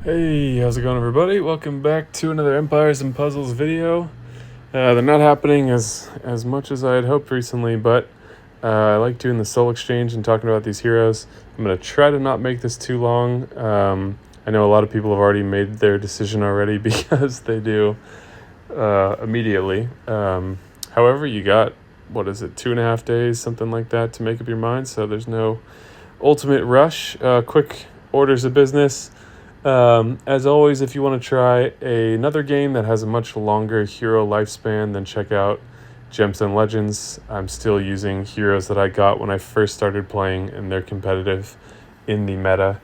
Hey, how's it going, everybody? Welcome back to another Empires and Puzzles video. They're not happening as much as I had hoped recently, but I like doing the soul exchange and talking about these heroes. I'm going to try to not make this too long. I know a lot of people have already made their decision already because they do immediately. However, you got, 2.5 days, something like that, to make up your mind, so there's no ultimate rush. Quick orders of business. As always, if you want to try another game that has a much longer hero lifespan, then check out Gemstone Legends. I'm still using heroes that I got when I first started playing, and they're competitive in the meta,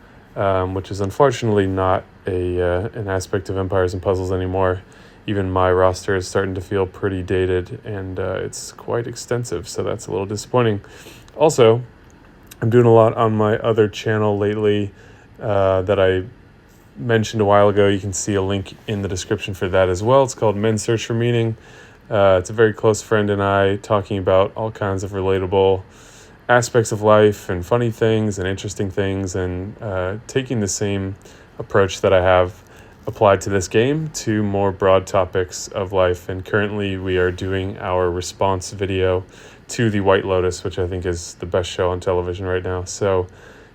which is unfortunately not an aspect of Empires and Puzzles anymore. Even my roster is starting to feel pretty dated, and it's quite extensive, so that's a little disappointing. Also, I'm doing a lot on my other channel lately that I mentioned a while ago. You can see a link in the description for that as well. It's called Men Search for Meaning. It's a very close friend and I talking about all kinds of relatable aspects of life and funny things and interesting things, and taking the same approach that I have applied to this game to more broad topics of life. And currently we are doing our response video to The White Lotus, which I think is the best show on television right now. So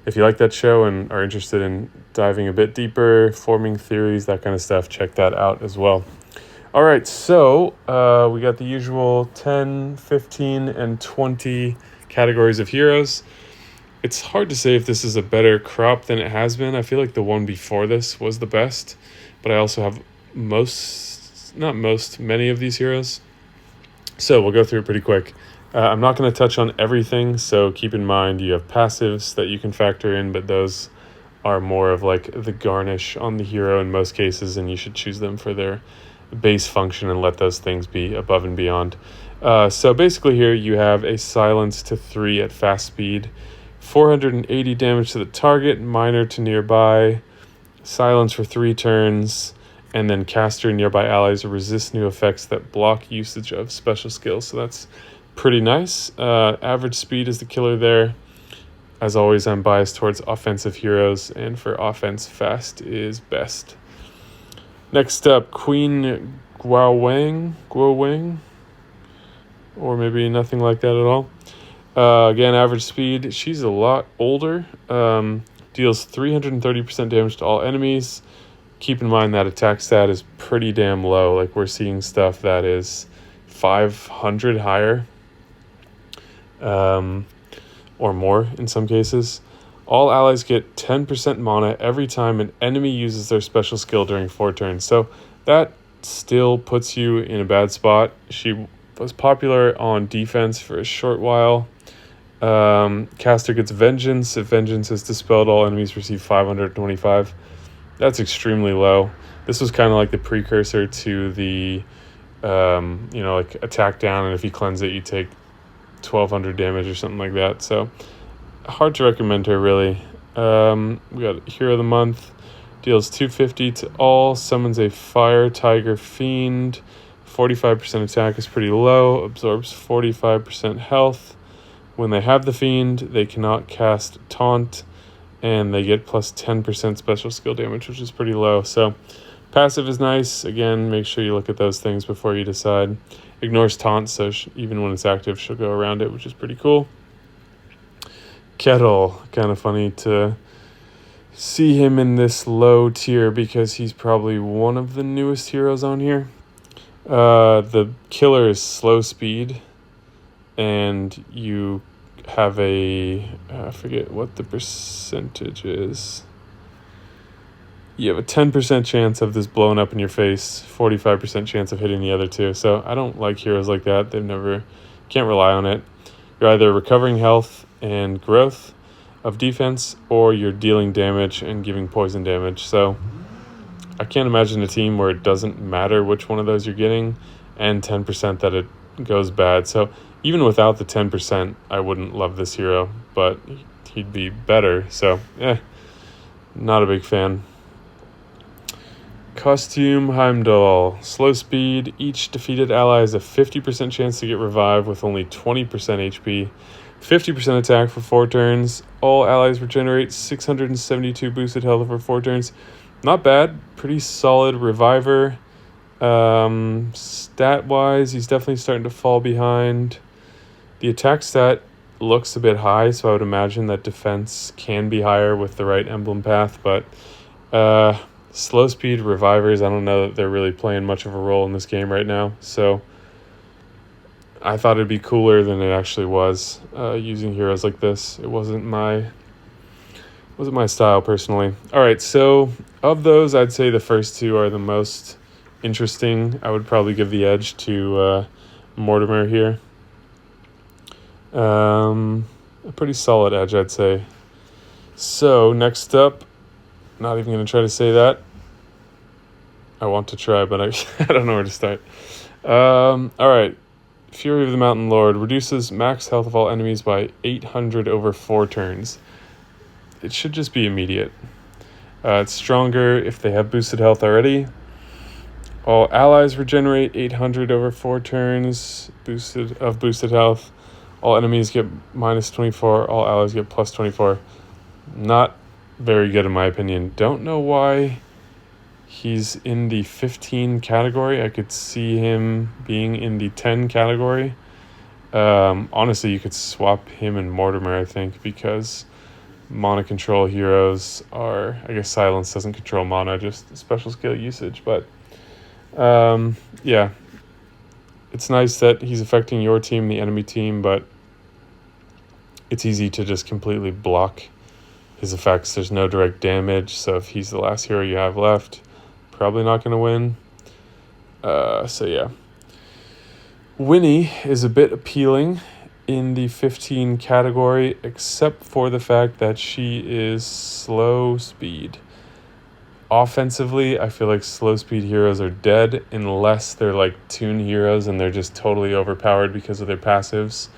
if you like that show and are interested in diving a bit deeper, forming theories, that kind of stuff, check that out as well. All right, so we got the usual 10, 15, and 20 categories of heroes. It's hard to say if this is a better crop than it has been. I feel like the one before this was the best, but I also have many of these heroes. So we'll go through it pretty quick. I'm not going to touch on everything, so keep in mind you have passives that you can factor in, but those are more of like the garnish on the hero in most cases, and you should choose them for their base function and let those things be above and beyond. So basically here you have a silence to 3 at fast speed, 480 damage to the target, minor to nearby, silence for 3 turns, and then caster nearby allies resist new effects that block usage of special skills. So that's pretty nice. Average speed is the killer there. As always, I'm biased towards offensive heroes, and for offense, fast is best. Next up, Queen Guowang, or maybe nothing like that at all. Again, average speed. She's a lot older. Deals 330% damage to all enemies. Keep in mind that attack stat is pretty damn low. Like, we're seeing stuff that is 500 higher. Or more in some cases. All allies get 10% mana every time an enemy uses their special skill during 4 turns. So that still puts you in a bad spot. She was popular on defense for a short while. Caster gets Vengeance. If Vengeance is dispelled, all enemies receive 525. That's extremely low. This was kind of like the precursor to the, like attack down, and if you cleanse it, you take 1,200 damage or something like that. So hard to recommend her, really. We got Hero of the Month. Deals 250 to all. Summons a Fire Tiger Fiend. 45% attack is pretty low. Absorbs 45% health. When they have the Fiend, they cannot cast Taunt, and they get plus 10% special skill damage, which is pretty low. So passive is nice. Again, make sure you look at those things before you decide. Ignores taunt, so even when it's active, she'll go around it, which is pretty cool. Kettle, kind of funny to see him in this low tier because he's probably one of the newest heroes on here. The killer is slow speed, and you have I forget what the percentage is. You have a 10% chance of this blowing up in your face, 45% chance of hitting the other two. So I don't like heroes like that. Can't rely on it. You're either recovering health and growth of defense, or you're dealing damage and giving poison damage. So I can't imagine a team where it doesn't matter which one of those you're getting, and 10% that it goes bad. So even without the 10%, I wouldn't love this hero, but he'd be better. So not a big fan. Costume Heimdall. Slow speed. Each defeated ally has a 50% chance to get revived with only 20% HP. 50% attack for 4 turns. All allies regenerate 672 boosted health for 4 turns. not bad. Pretty solid reviver. Stat-wise, he's definitely starting to fall behind. The attack stat looks a bit high, so I would imagine that defense can be higher with the right emblem path, but slow speed revivers, I don't know that they're really playing much of a role in this game right now, so I thought it'd be cooler than it actually was using heroes like this. It wasn't my style personally. All right, so of those, I'd say the first two are the most interesting. I would probably give the edge to Mortimer here. A pretty solid edge, I'd say. So next up, not even going to try to say that. I want to try, but I don't know where to start. All right. Fury of the Mountain Lord reduces max health of all enemies by 800 over 4 turns. It should just be immediate. It's stronger if they have boosted health already. All allies regenerate 800 over 4 turns boosted health. All enemies get minus 24. All allies get plus 24. Not very good in my opinion. Don't know why he's in the 15 category. I could see him being in the 10 category. Honestly, you could swap him and Mortimer, I think, because mana control heroes are... I guess Silence doesn't control mana, just special skill usage. But, yeah. It's nice that he's affecting your team, the enemy team, but it's easy to just completely block his effects. There's no direct damage, so if he's the last hero you have left, probably not going to win. So yeah. Winnie is a bit appealing in the 15 category, except for the fact that she is slow speed. Offensively, I feel like slow speed heroes are dead unless they're like toon heroes and they're just totally overpowered because of their passives.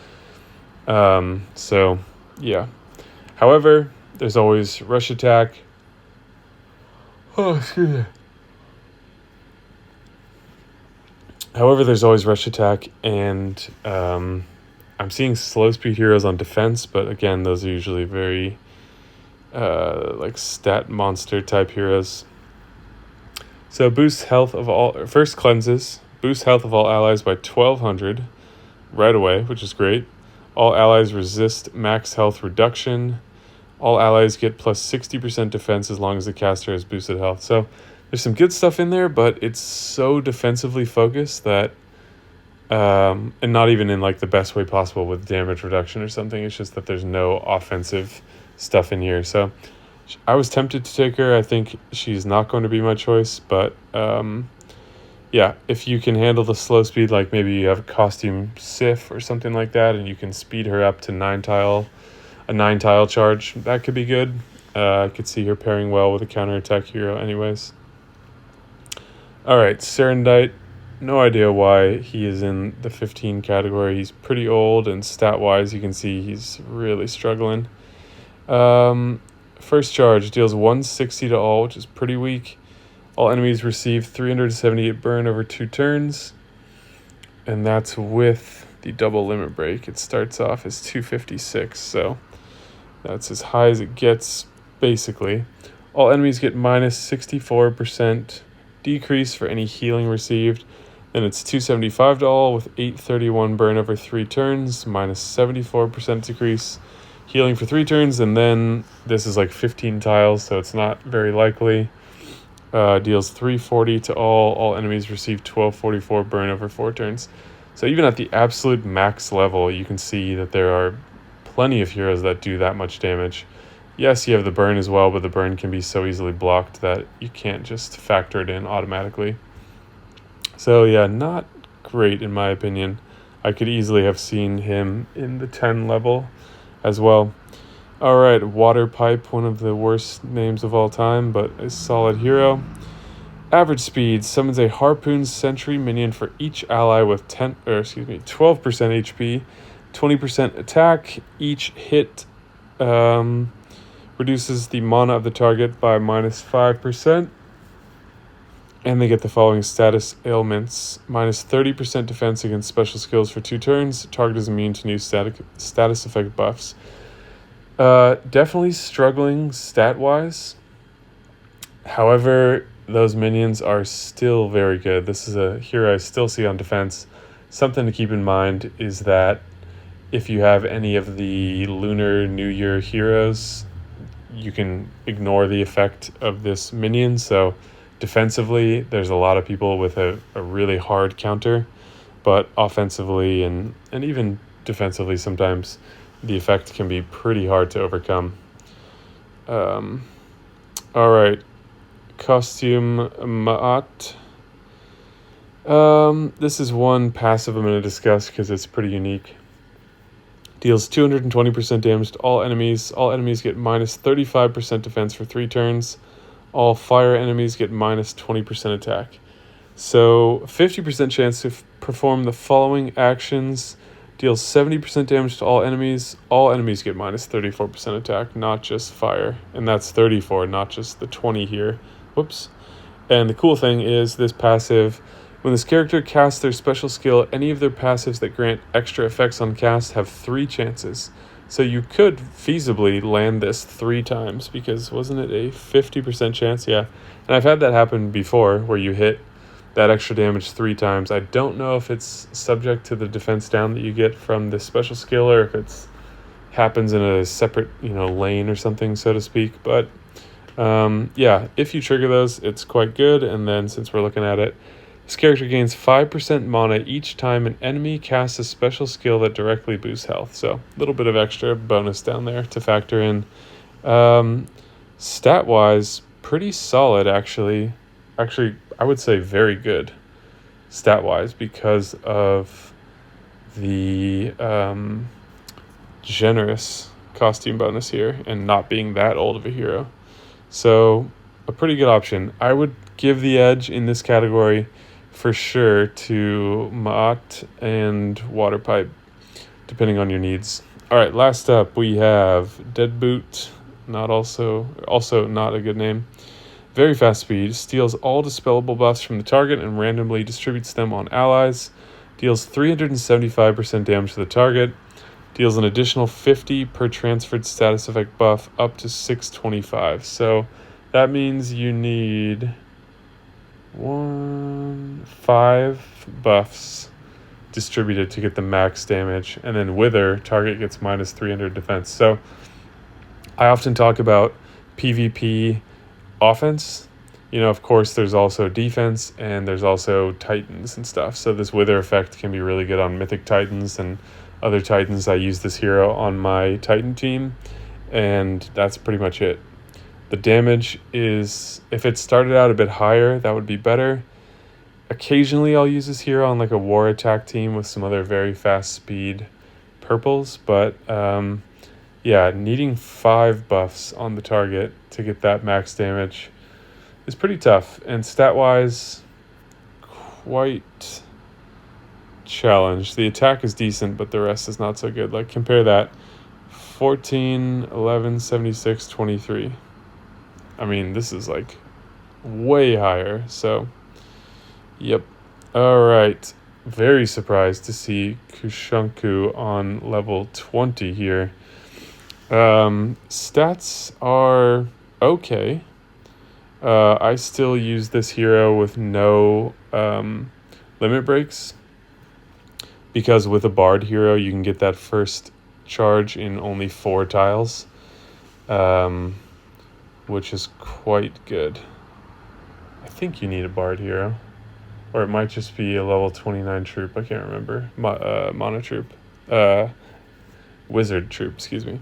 So yeah. However, there's always rush attack. Oh, excuse me. However, there's always rush attack, and I'm seeing slow speed heroes on defense, but again, those are usually very like stat monster type heroes. So boosts health of all... First cleanses. Boosts health of all allies by 1200 right away, which is great. All allies resist max health reduction. All allies get plus 60% defense as long as the caster has boosted health. So there's some good stuff in there, but it's so defensively focused that, and not even in like the best way possible with damage reduction or something. It's just that there's no offensive stuff in here. So I was tempted to take her. I think she's not going to be my choice, but yeah, if you can handle the slow speed, like maybe you have a costume Sif or something like that, and you can speed her up to a 9-tile charge, that could be good. I could see her pairing well with a counterattack hero anyways. All right, Serendite. No idea why he is in the 15 category. He's pretty old, and stat-wise, you can see he's really struggling. First charge deals 160 to all, which is pretty weak. All enemies receive 378 burn over 2 turns, and that's with the double limit break. It starts off as 256, so that's as high as it gets, basically. All enemies get minus 64% decrease for any healing received. Then it's 275 to all with 831 burn over 3 turns, minus 74% decrease. Healing for 3 turns, and then this is like 15 tiles, so it's not very likely. Deals 340 to all. All enemies receive 1244 burn over 4 turns. So even at the absolute max level, you can see that there are plenty of heroes that do that much damage. Yes, you have the burn as well, but the burn can be so easily blocked that you can't just factor it in automatically. So yeah, not great in my opinion. I could easily have seen him in the 10 level as well. All right, Water Pipe, one of the worst names of all time, but a solid hero. Average speed summons a Harpoon Sentry minion for each ally with 12% HP, 20% attack. Each hit reduces the mana of the target by minus 5%. And they get the following status ailments. Minus 30% defense against special skills for 2 turns. Target is immune to new status effect buffs. Definitely struggling stat-wise. However, those minions are still very good. This is a hero I still see on defense. Something to keep in mind is that if you have any of the Lunar New Year heroes, you can ignore the effect of this minion. So defensively, there's a lot of people with a really hard counter, but offensively and even defensively, sometimes the effect can be pretty hard to overcome. All right, Costume Ma'at. This is one passive I'm going to discuss because it's pretty unique. Deals 220% damage to all enemies. All enemies get minus 35% defense for 3 turns. All fire enemies get minus 20% attack. So 50% chance to perform the following actions. Deals 70% damage to all enemies. All enemies get minus 34% attack, not just fire. And that's 34, not just the 20 here. Whoops. And the cool thing is this passive, when this character casts their special skill, any of their passives that grant extra effects on cast have 3 chances. So you could feasibly land this 3 times, because wasn't it a 50% chance? Yeah. And I've had that happen before, where you hit that extra damage 3 times. I don't know if it's subject to the defense down that you get from this special skill, or if it's happens in a separate, lane or something, so to speak. But yeah, if you trigger those, it's quite good. And then since we're looking at it, this character gains 5% mana each time an enemy casts a special skill that directly boosts health. So a little bit of extra bonus down there to factor in. Stat-wise, pretty solid, actually. Actually, I would say very good stat-wise, because of the generous costume bonus here and not being that old of a hero. So a pretty good option. I would give the edge in this category for sure to Ma'at and Water Pipe, depending on your needs. All right, last up we have Deadboot, also not a good name. Very fast speed, steals all dispellable buffs from the target and randomly distributes them on allies. Deals 375% damage to the target. Deals an additional 50 per transferred status effect buff up to 625. So that means you need 5 buffs distributed to get the max damage, and then Wither, target gets minus 300 defense. So I often talk about PvP offense. Of course, there's also defense, and there's also Titans and stuff. So this Wither effect can be really good on Mythic Titans and other Titans. I use this hero on my Titan team, and that's pretty much it. The damage is, if it started out a bit higher, that would be better. Occasionally I'll use this hero on like a war attack team with some other very fast speed purples, but yeah, needing 5 buffs on the target to get that max damage is pretty tough, and stat-wise, quite challenged. The attack is decent, but the rest is not so good. Like, compare that, 14, 11, 76, 23. I mean, this is like way higher, so yep. All right, very surprised to see Kushanku on level 20 here. Stats are okay. I still use this hero with no limit breaks, because with a Bard hero you can get that first charge in only 4 tiles, which is quite good. I think you need a Bard hero, or it might just be a level 29 troop. I can't remember. Mono troop. Wizard troop, excuse me.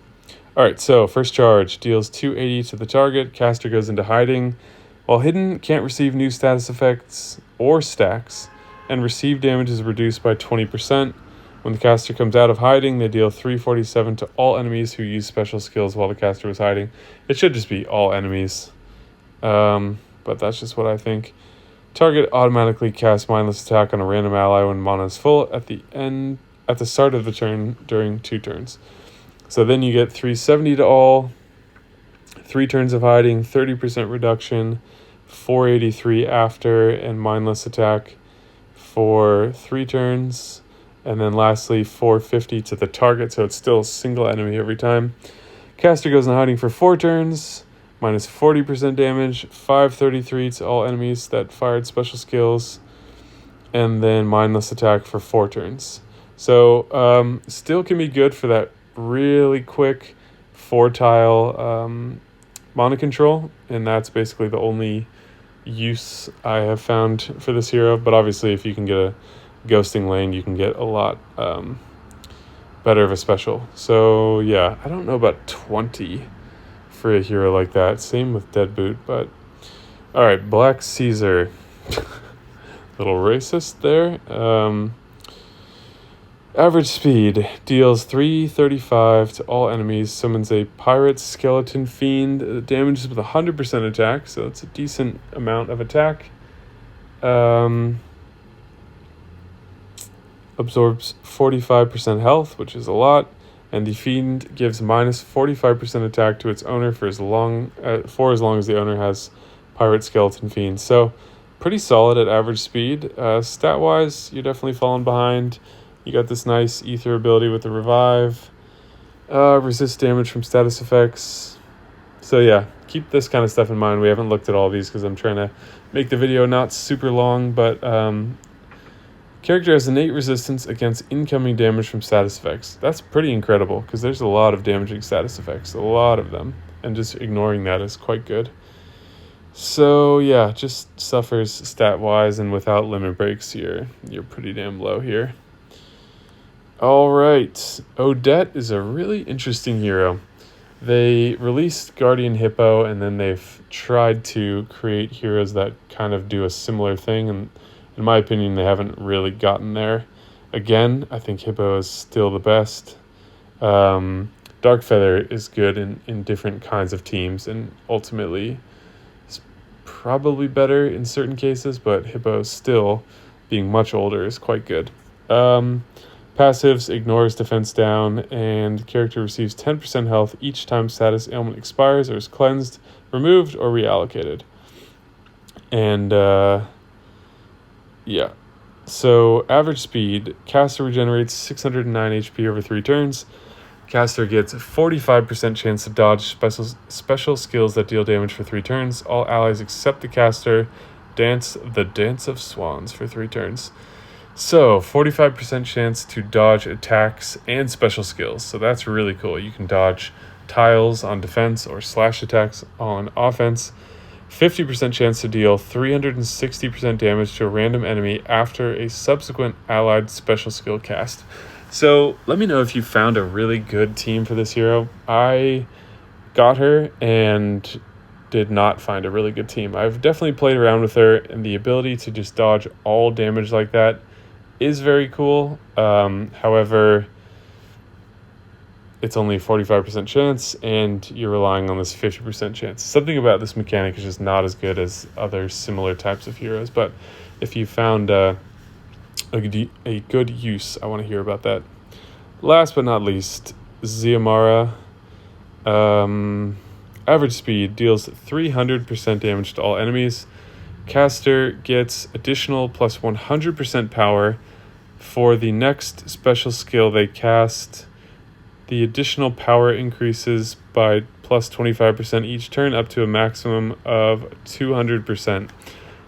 All right, so first charge deals 280 to the target. Caster goes into hiding. While hidden, can't receive new status effects or stacks, and receive damage is reduced by 20%. When the caster comes out of hiding, they deal 347 to all enemies who use special skills while the caster was hiding. It should just be all enemies, but that's just what I think. Target automatically casts mindless attack on a random ally when mana is full at the start of the turn during 2 turns. So then you get 370 to all, 3 turns of hiding, 30% reduction, 483 after, and mindless attack for 3 turns. And then lastly, 450 to the target, so it's still a single enemy every time. Caster goes in hiding for 4 turns, minus 40% damage, 533 to all enemies that fired special skills, and then mindless attack for 4 turns. So still can be good for that really quick 4-tile mana control, and that's basically the only use I have found for this hero. But obviously if you can get a ghosting lane, you can get a lot better of a special. So yeah, I don't know about 20 for a hero like that. Same with Deadboot, but all right, Black Caesar. Little racist there. Average speed, deals 335 to all enemies, summons a pirate skeleton fiend, damages with 100% attack, so it's a decent amount of attack. Absorbs 45% health, which is a lot, and the fiend gives minus 45% attack to its owner for as long as the owner has pirate skeleton fiend. So pretty solid at average speed. Stat wise, you're definitely falling behind. You got this nice ether ability with the revive, resist damage from status effects. So yeah, keep this kind of stuff in mind. We haven't looked at all these because I'm trying to make the video not super long, but character has innate resistance against incoming damage from status effects. That's pretty incredible because there's a lot of damaging status effects, a lot of them, and just ignoring that is quite good. So yeah, just suffers stat-wise, and without limit breaks, you're pretty damn low here. All right, Odette is a really interesting hero. They released Guardian Hippo, and then they've tried to create heroes that kind of do a similar thing, and in my opinion, they haven't really gotten there. Again, I think Hippo is still the best. Darkfeather is good in different kinds of teams, and ultimately is probably better in certain cases, but Hippo still, being much older, is quite good. Passives ignores defense down, and character receives 10% health each time status ailment expires or is cleansed, removed, or reallocated. And yeah, so average speed, caster regenerates 609 HP over 3 turns. Caster gets 45% chance to dodge special skills that deal damage for 3 turns. All allies except the caster dance the Dance of Swans for 3 turns. So 45% chance to dodge attacks and special skills. So that's really cool. You can dodge tiles on defense or slash attacks on offense. 50% chance to deal 360% damage to a random enemy after a subsequent allied special skill cast. So let me know if you found a really good team for this hero. I got her and did not find a really good team. I've definitely played around with her, and the ability to just dodge all damage like that is very cool. However, it's only a 45% chance, and you're relying on this 50% chance. Something about this mechanic is just not as good as other similar types of heroes, but if you found a good use, I want to hear about that. Last but not least, Xiomara. Average speed, deals 300% damage to all enemies. Caster gets additional plus 100% power for the next special skill they cast. The additional power increases by plus 25% each turn, up to a maximum of 200%.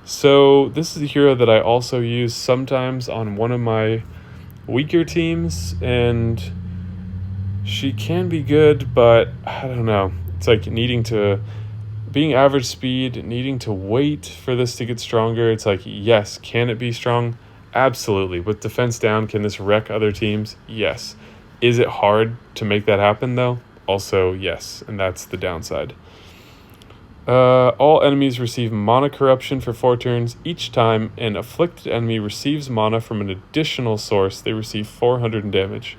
So this is a hero that I also use sometimes on one of my weaker teams, and she can be good, but I don't know. It's like being average speed, needing to wait for this to get stronger. It's like, yes, can it be strong? Absolutely. With defense down, can this wreck other teams? Yes. Is it hard to make that happen, though? Also, yes, and that's the downside. All enemies receive mana corruption for 4 turns. Each time an afflicted enemy receives mana from an additional source, they receive 400 in damage.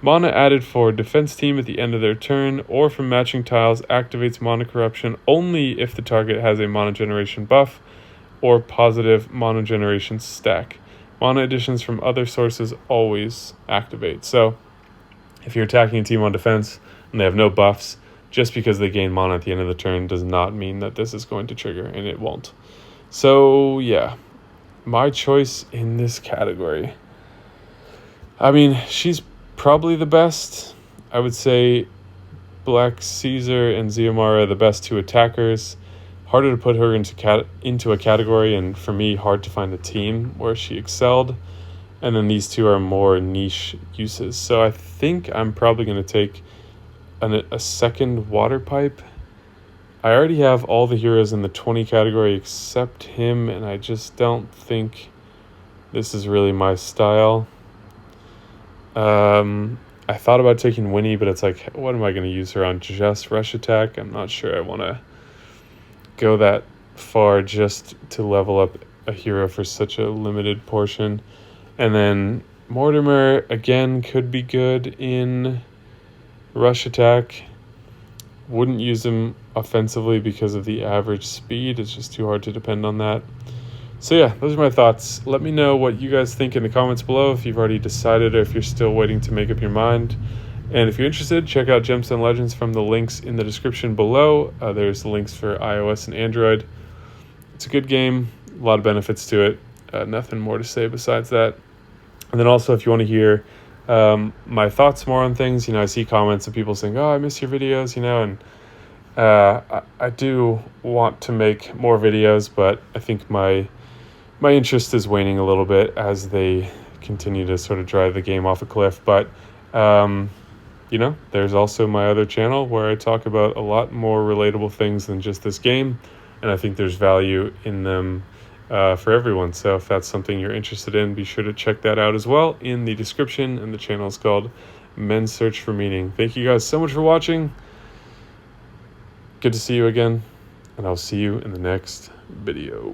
Mana added for defense team at the end of their turn or from matching tiles activates mana corruption only if the target has a mana generation buff or positive mana generation stack. Mana additions from other sources always activate. So if you're attacking a team on defense and they have no buffs, just because they gain mana at the end of the turn does not mean that this is going to trigger, and it won't. So yeah, my choice in this category. I mean, she's probably the best. I would say Black Caesar and Xiomara the best two attackers. Harder to put her into a category, and for me, hard to find a team where she excelled. And then these two are more niche uses. So I think I'm probably going to take a second water pipe. I already have all the heroes in the 20 category except him, and I just don't think this is really my style. I thought about taking Winnie, but it's like, what am I going to use her on? Just rush attack? I'm not sure I want to go that far just to level up a hero for such a limited portion. And then Mortimer, again, could be good in rush attack. Wouldn't use him offensively because of the average speed. It's just too hard to depend on that. So yeah, those are my thoughts. Let me know what you guys think in the comments below, if you've already decided or if you're still waiting to make up your mind. And if you're interested, check out Gemstone Legends from the links in the description below. There's the links for iOS and Android. It's a good game, a lot of benefits to it. Nothing more to say besides that. And then also, if you want to hear my thoughts more on things, I see comments of people saying, oh, I miss your videos, and I do want to make more videos, but I think my interest is waning a little bit as they continue to sort of drive the game off a cliff. But there's also my other channel where I talk about a lot more relatable things than just this game, and I think there's value in them for everyone. So if that's something you're interested in, be sure to check that out as well in the description, and the channel is called Men's Search for Meaning. Thank you guys so much for watching. Good to see you again, and I'll see you in the next video.